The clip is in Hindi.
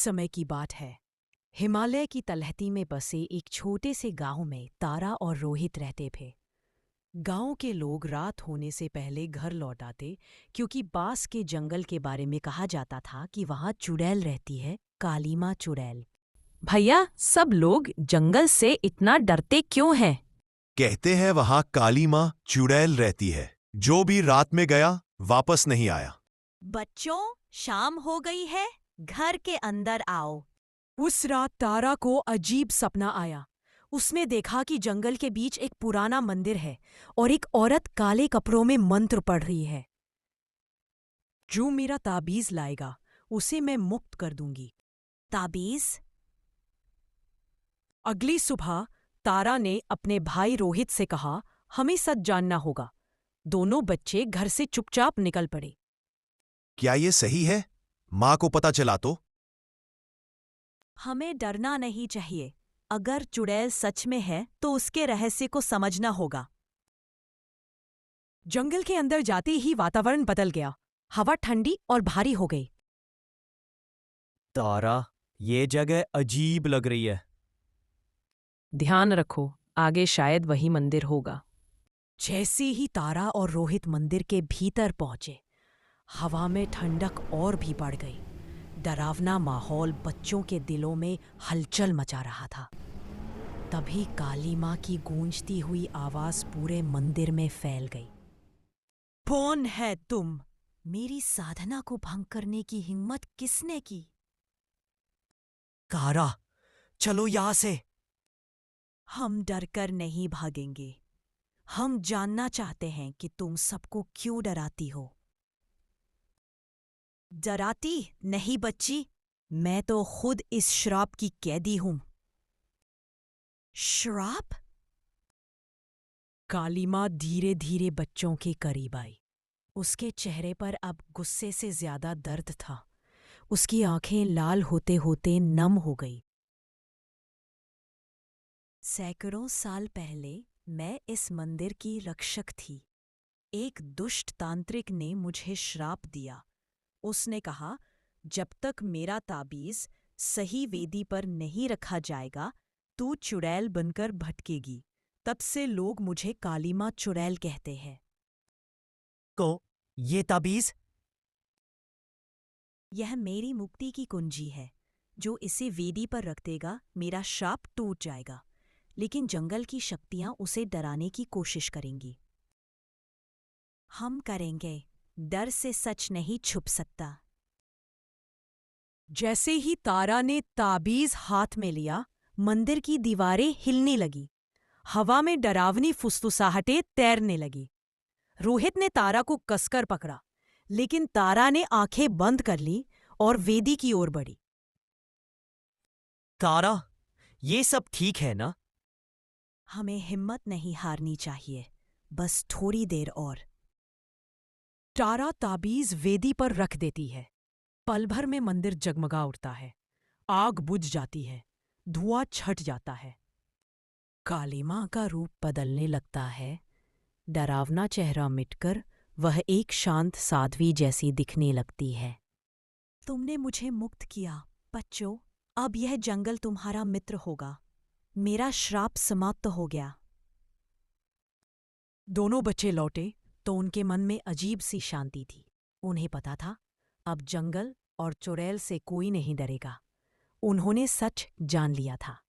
समय की बात है। हिमालय की तलहटी में बसे एक छोटे से गांव में तारा और रोहित रहते थे। गांव के लोग रात होने से पहले घर लौट आते, क्योंकि बांस के जंगल के बारे में कहा जाता था कि वहां चुड़ैल रहती है, काली मां चुड़ैल। भैया, सब लोग जंगल से इतना डरते क्यों हैं? कहते हैं वहां काली मां चुड़ैल रहती है। जो भी रात में गया वापस नहीं आया। बच्चों, शाम हो गई है, घर के अंदर आओ। उस रात तारा को अजीब सपना आया। उसने देखा कि जंगल के बीच एक पुराना मंदिर है और एक औरत काले कपड़ों में मंत्र पढ़ रही है। जो मेरा ताबीज लाएगा उसे मैं मुक्त कर दूंगी। ताबीज? अगली सुबह तारा ने अपने भाई रोहित से कहा, हमें सच जानना होगा। दोनों बच्चे घर से चुपचाप निकल पड़े। क्या ये सही है? मां को पता चला तो? हमें डरना नहीं चाहिए। अगर चुड़ैल सच में है तो उसके रहस्य को समझना होगा। जंगल के अंदर जाते ही वातावरण बदल गया। हवा ठंडी और भारी हो गई। तारा, ये जगह अजीब लग रही है। ध्यान रखो, आगे शायद वही मंदिर होगा। जैसे ही तारा और रोहित मंदिर के भीतर पहुंचे, हवा में ठंडक और भी बढ़ गई। डरावना माहौल बच्चों के दिलों में हलचल मचा रहा था। तभी काली मां की गूंजती हुई आवाज पूरे मंदिर में फैल गई। कौन है तुम? मेरी साधना को भंग करने की हिम्मत किसने की? तारा, चलो यहां से। हम डरकर नहीं भागेंगे। हम जानना चाहते हैं कि तुम सबको क्यों डराती हो। डराती नहीं बच्ची, मैं तो खुद इस श्राप की कैदी हूं। श्राप? काली मां धीरे धीरे बच्चों के करीब आई। उसके चेहरे पर अब गुस्से से ज्यादा दर्द था। उसकी आंखें लाल होते होते नम हो गई। सैकड़ों साल पहले मैं इस मंदिर की रक्षक थी। एक दुष्ट तांत्रिक ने मुझे श्राप दिया। उसने कहा, जब तक मेरा ताबीज सही वेदी पर नहीं रखा जाएगा, तू चुड़ैल बनकर भटकेगी। तब से लोग मुझे काली मां चुड़ैल कहते हैं। को ये ताबीज? यह मेरी मुक्ति की कुंजी है। जो इसे वेदी पर रख देगा, मेरा श्राप टूट जाएगा। लेकिन जंगल की शक्तियां उसे डराने की कोशिश करेंगी। हम करेंगे। डर से सच नहीं छुप सकता। जैसे ही तारा ने ताबीज हाथ में लिया, मंदिर की दीवारें हिलने लगी। हवा में डरावनी फुसफुसाहटें तैरने लगी। रोहित ने तारा को कसकर पकड़ा, लेकिन तारा ने आंखें बंद कर ली और वेदी की ओर बढ़ी। तारा, ये सब ठीक है ना? हमें हिम्मत नहीं हारनी चाहिए। बस थोड़ी देर और। तारा ताबीज वेदी पर रख देती है। पल भर में मंदिर जगमगा उठता है। आग बुझ जाती है। धुआं छट जाता है। काली मां का रूप बदलने लगता है। डरावना चेहरा मिटकर वह एक शांत साध्वी जैसी दिखने लगती है। तुमने मुझे मुक्त किया बच्चों। अब यह जंगल तुम्हारा मित्र होगा। मेरा श्राप समाप्त हो गया। दोनों बच्चे लौटे तो उनके मन में अजीब सी शांति थी। उन्हें पता था, अब जंगल और चुड़ैल से कोई नहीं डरेगा। उन्होंने सच जान लिया था।